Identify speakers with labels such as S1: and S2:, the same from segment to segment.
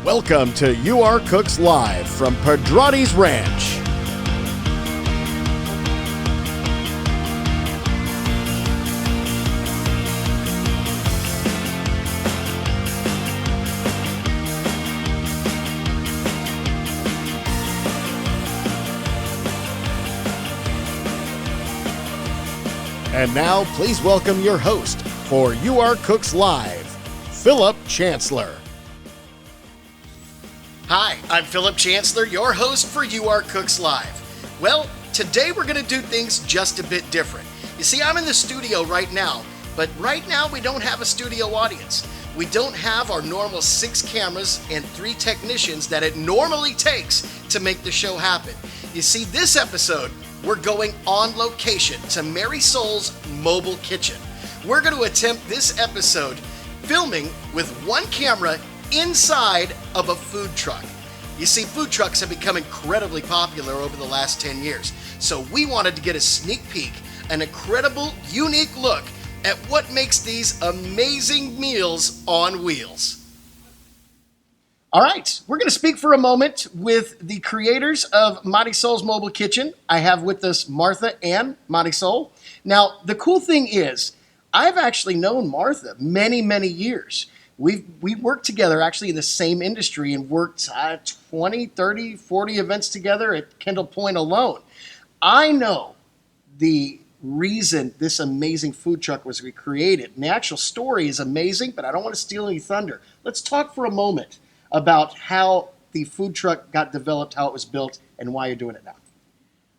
S1: Welcome to You Are Cooks Live from Pedrati's Ranch. And now, please welcome your host for You Are Cooks Live, Philip Chancellor.
S2: Hi, I'm Philip Chancellor, your host for You Are Cooks Live. Well, today we're going to do things just a bit different. You see, I'm in the studio right now, but right now we don't have a studio audience. We don't have our normal 6 cameras and 3 technicians that it normally takes to make the show happen. You see, this episode, we're going on location to Marisol's mobile kitchen. We're going to attempt this episode filming with 1 camera inside of a food truck. You see, food trucks have become incredibly popular over the last 10 years. So we wanted to get a sneak peek, an incredible, unique look at what makes these amazing meals on wheels. All right, we're going to speak for a moment with the creators of Marisol's Mobile Kitchen. I have with us Martha and Marisol. Now, the cool thing is, I've actually known Martha many, many years. We worked together actually in the same industry and worked 20, 30, 40 events together at Kendall Point alone. I know the reason this amazing food truck was recreated. And the actual story is amazing, but I don't want to steal any thunder. Let's talk for a moment about how the food truck got developed, how it was built, and why you're doing it now.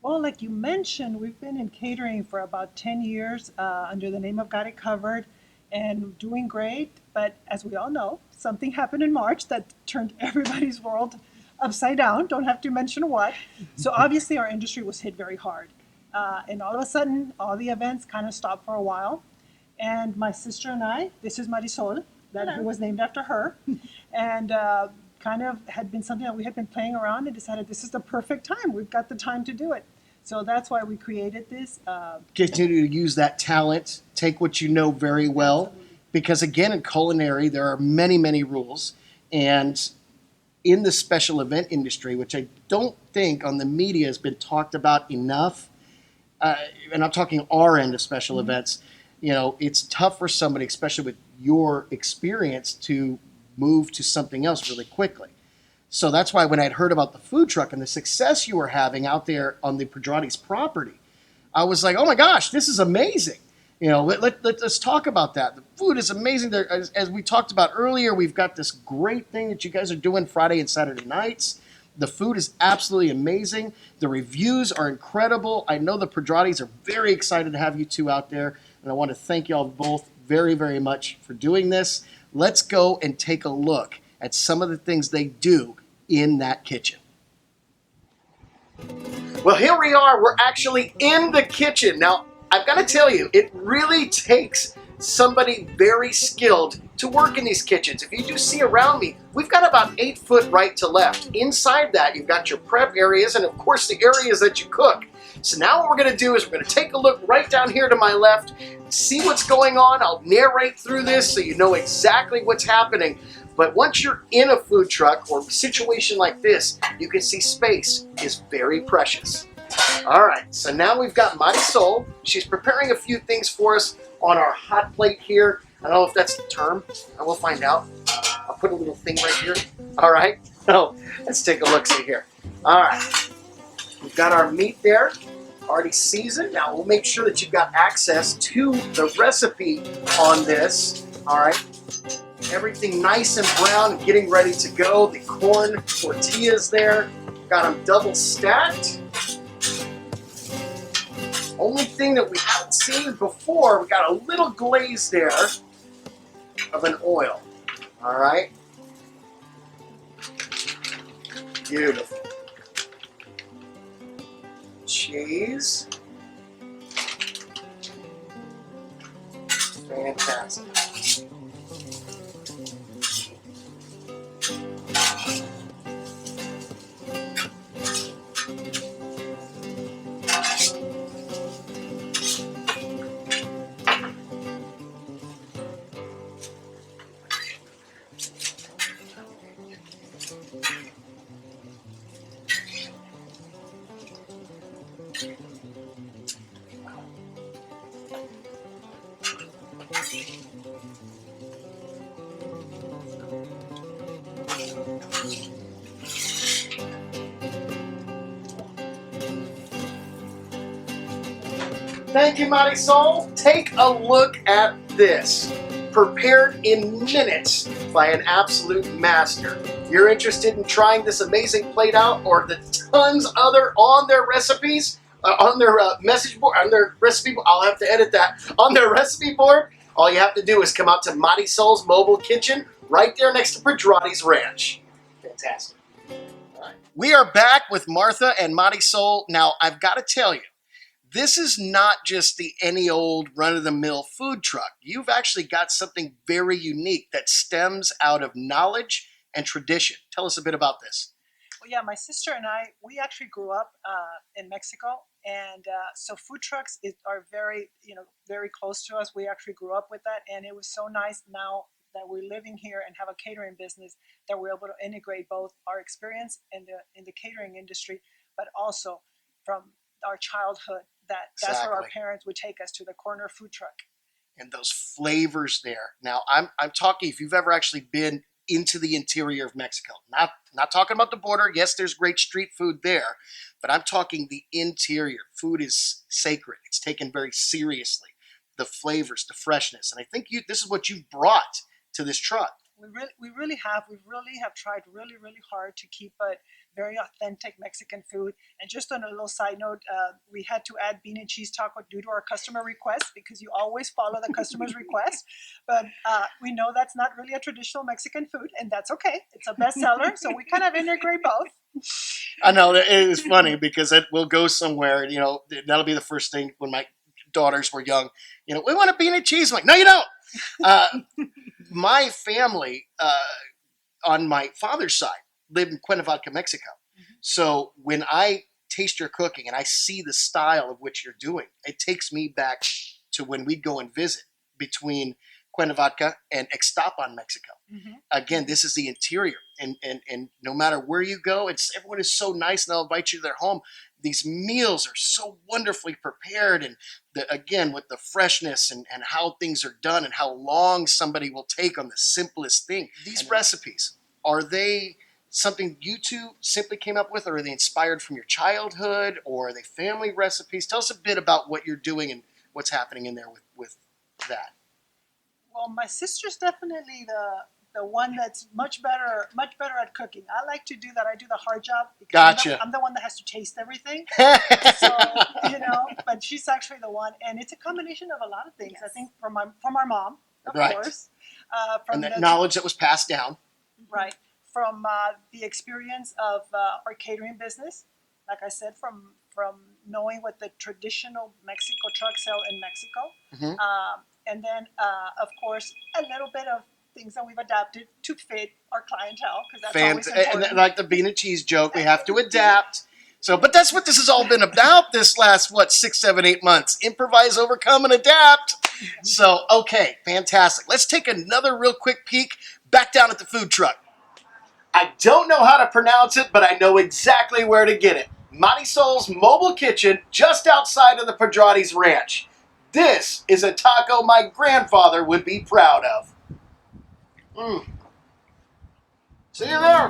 S3: Well, like you mentioned, we've been in catering for about 10 years under the name of Got It Covered and doing great. But as we all know, something happened in March that turned everybody's world upside down. Don't have to mention what. So obviously our industry was hit very hard. And all of a sudden, all the events kind of stopped for a while. And my sister and I, this is Marisol, that was named after her, and kind of had been something that we had been playing around and decided this is the perfect time. We've got the time to do it. So that's why we created this.
S2: Continue to use that talent, take what you know very well,
S3: Absolutely.
S2: Because again, in culinary, there are many, many rules. And in the special event industry, which I don't think on the media has been talked about enough, and I'm talking our end of special events, you know, it's tough for somebody, especially with your experience, to move to something else really quickly. So that's why when I'd heard about the food truck and the success you were having out there on the Pedrati's property, I was like, oh my gosh, this is amazing. You know, let's talk about that. The food is amazing. There, as we talked about earlier, we've got this great thing that you guys are doing Friday and Saturday nights. The food is absolutely amazing. The reviews are incredible. I know the Pedratis are very excited to have you two out there. And I want to thank you all both very, very much for doing this. Let's go and take a look at some of the things they do in that kitchen. Well, here we are. We're actually in the kitchen. Now, I've got to tell you, it really takes somebody very skilled to work in these kitchens. If you do see around me, we've got about 8 foot right to left. Inside that, you've got your prep areas and, of course, the areas that you cook. So now what we're going to do is we're going to take a look right down here to my left, see what's going on. I'll narrate through this so you know exactly what's happening. But once you're in a food truck or a situation like this, you can see space is very precious. All right, so now we've got Marisol. She's preparing a few things for us on our hot plate here. I don't know if that's the term. I will find out. I'll put a little thing right here. All right, so let's take a look-see here. All right, we've got our meat there, already seasoned. Now we'll make sure that you've got access to the recipe on this. All right, everything nice and brown, getting ready to go. The corn tortillas there, got them double stacked. Only thing that we haven't seen before, we got a little glaze there of an oil. All right. Beautiful. Cheese. Fantastic. Thank you, Marisol. Take a look at this. Prepared in minutes by an absolute master. If you're interested in trying this amazing plate out or the tons other on their recipes, on their message board, on their recipe board, I'll have to edit that, on their recipe board, all you have to do is come out to Marisol's Mobile Kitchen right there next to Pedrati's Ranch. Fantastic. All right. We are back with Martha and Marisol. Now, I've got to tell you, this is not just the any old run-of-the-mill food truck. You've actually got something very unique that stems out of knowledge and tradition. Tell us a bit about this.
S3: Well, yeah, my sister and I, we actually grew up in Mexico, and so food trucks are very, very close to us. We actually grew up with that, and it was so nice now that we're living here and have a catering business that we're able to integrate both our experience in the catering industry, but also from our childhood. That's where our parents would take us, to the corner food truck.
S2: And those flavors there. Now, I'm talking, if you've ever actually been into the interior of Mexico, not talking about the border. Yes, there's great street food there, but I'm talking the interior. Food is sacred. It's taken very seriously. The flavors, the freshness. And I think this is what you've brought to this truck.
S3: We really have tried really hard to keep a very authentic Mexican food. And just on a little side note, we had to add bean and cheese taco due to our customer request, because you always follow the customer's request. But we know that's not really a traditional Mexican food, and that's okay. It's a bestseller, so we kind of integrate both.
S2: I know, it is funny because it will go somewhere. That'll be the first thing when my daughters were young. We want a bean and cheese. I'm like, no, you don't. My family on my father's side lived in Cuernavaca, Mexico. Mm-hmm. So when I taste your cooking and I see the style of which you're doing, it takes me back to when we'd go and visit between Cuernavaca and Ixtapan, Mexico. Mm-hmm. Again, this is the interior. And no matter where you go, everyone is so nice, and they'll invite you to their home. These meals are so wonderfully prepared, and again, with the freshness and how things are done and how long somebody will take on the simplest thing. These recipes, are they something you two simply came up with, or are they inspired from your childhood, or are they family recipes? Tell us a bit about what you're doing and what's happening in there with that.
S3: Well, my sister's definitely the one that's much better at cooking. I like to do that. I do the hard job because
S2: Gotcha.
S3: I'm the one that has to taste everything. So, but she's actually the one, and it's a combination of a lot of things. Yes. I think from our mom, of
S2: right.
S3: course.
S2: From and the knowledge that was passed down.
S3: Right. From the experience of our catering business, like I said, from knowing what the traditional Mexico trucks sell in Mexico. Mm-hmm. And then, of course, a little bit of things that we've adapted to fit our clientele, because that's always important.
S2: And like the bean and cheese joke, we have to adapt. So, but that's what this has all been about this last, 6, 7, 8 months. Improvise, overcome, and adapt. So, okay, fantastic. Let's take another real quick peek back down at the food truck. I don't know how to pronounce it, but I know exactly where to get it. Marisol's Mobile Kitchen, just outside of the Pedrati's Ranch. This is a taco my grandfather would be proud of. See you there.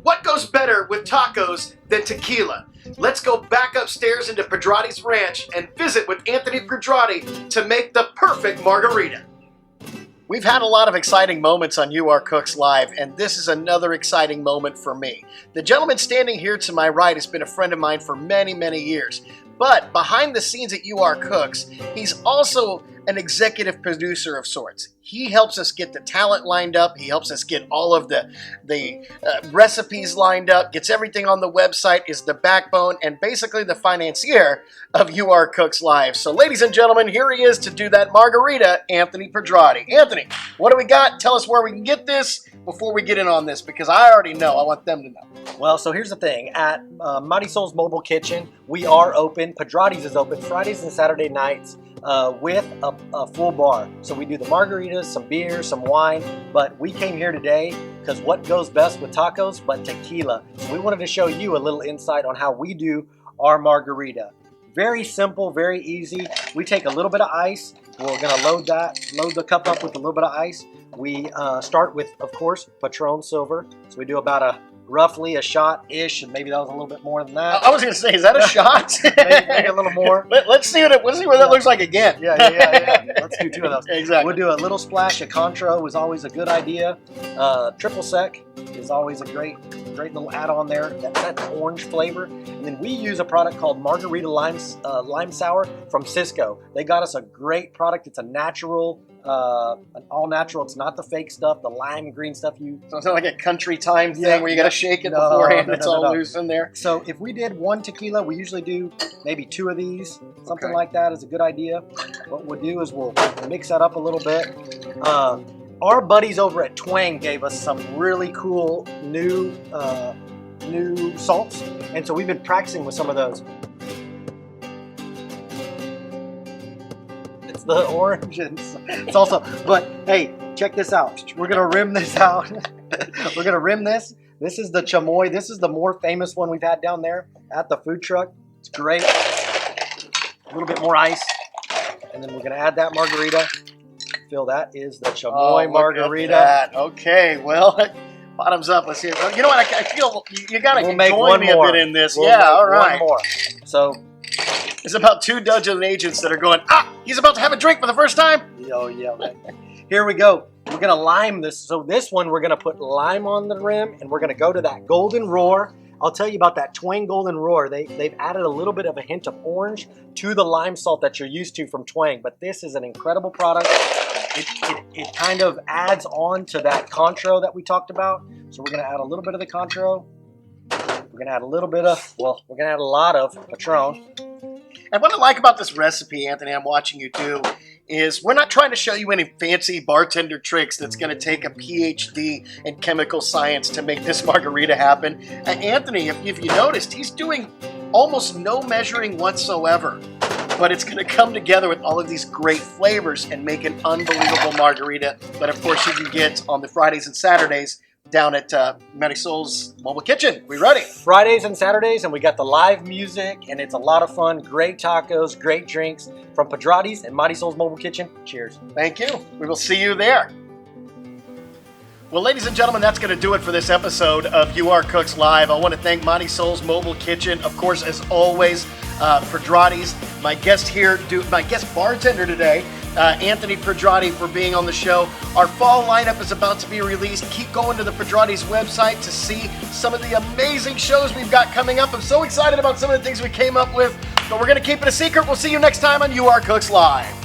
S2: What goes better with tacos than tequila? Let's go back upstairs into Pedrati's Ranch and visit with Anthony Pedrati to make the perfect margarita. We've had a lot of exciting moments on You Are Cooks Live, and this is another exciting moment for me. The gentleman standing here to my right has been a friend of mine for many, many years. But behind the scenes at You Are Cooks, he's also an executive producer of sorts. He helps us get the talent lined up. He helps us get all of the recipes lined up, gets everything on the website, is the backbone, and basically the financier of You Are Cooks Live. So ladies and gentlemen, here he is to do that margarita, Anthony Pedrati. Anthony, what do we got? Tell us where we can get this before we get in on this, because I already know. I want them to know.
S4: Well, so here's the thing. At Marisol's Mobile Kitchen, we are open. Pedrati's is open Fridays and Saturday nights with a full bar. So we do the margaritas, some beer, some wine, but we came here today because what goes best with tacos but tequila. So we wanted to show you a little insight on how we do our margarita. Very simple, very easy. We take a little bit of ice. We're gonna load the cup up with a little bit of ice. We start with, of course, Patron Silver. So we do about roughly a shot-ish, and maybe that was a little bit more than that.
S2: I was going to say, is that a shot?
S4: maybe a little more.
S2: Let's see what that looks like again.
S4: Yeah. Let's do 2 of those.
S2: Exactly.
S4: We'll do a little splash of Contro is always a good idea. Triple Sec is always a great little add-on there. That's orange flavor. And then we use a product called Margarita Lime Sour from Cisco. They got us a great product. It's a natural, an all-natural. It's not the fake stuff, the lime green stuff.
S2: So it's not like a country time thing where you got to shake it beforehand. It's all loose in there.
S4: So if we did 1 tequila, we usually do maybe 2 of these. Something like that is a good idea. What we'll do is we'll mix that up a little bit. Our buddies over at Twang gave us some really cool new salts, and so we've been practicing with some of those. It's the orange and salsa, but hey, check this out. We're gonna rim this out. We're gonna rim this. This is the chamoy. This is the more famous one we've had down there at the food truck. It's great. A little bit more ice, and then we're gonna add that margarita. Phil, that is the chamoy margarita.
S2: Okay, well, bottoms up. Let's see. You know what? I feel you got to join me a bit in this.
S4: We'll
S2: all right.
S4: One more. So
S2: there's about 2 dozen agents that are going, he's about to have a drink for the first time.
S4: Oh, yeah. Here we go. We're going to lime this. So this one, we're going to put lime on the rim, and we're going to go to that Golden Roar. I'll tell you about that Twang Golden Roar. They've added a little bit of a hint of orange to the lime salt that you're used to from Twang, but this is an incredible product. It kind of adds on to that Contro that we talked about. So we're going to add a little bit of the Contro. We're going to add a little bit of, we're going to add a lot of Patron.
S2: And what I like about this recipe, Anthony, I'm watching you do, is we're not trying to show you any fancy bartender tricks that's going to take a PhD in chemical science to make this margarita happen. Anthony, if you noticed, he's doing almost no measuring whatsoever. But it's going to come together with all of these great flavors and make an unbelievable margarita that, of course, you can get on the Fridays and Saturdays down at Marisol's Mobile Kitchen. We ready?
S4: Fridays and Saturdays, and we got the live music, and it's a lot of fun. Great tacos, great drinks from Padrati's and Marisol's Mobile Kitchen. Cheers.
S2: Thank you. We will see you there. Well, ladies and gentlemen, that's going to do it for this episode of You Are Cooks Live. I want to thank Marisol's Mobile Kitchen, of course, as always, Padrati's, my guest bartender today, Anthony Padrati, for being on the show. Our fall lineup is about to be released. Keep going to the Padrati's website to see some of the amazing shows we've got coming up. I'm so excited about some of the things we came up with, but we're going to keep it a secret. We'll see you next time on You Are Cooks Live.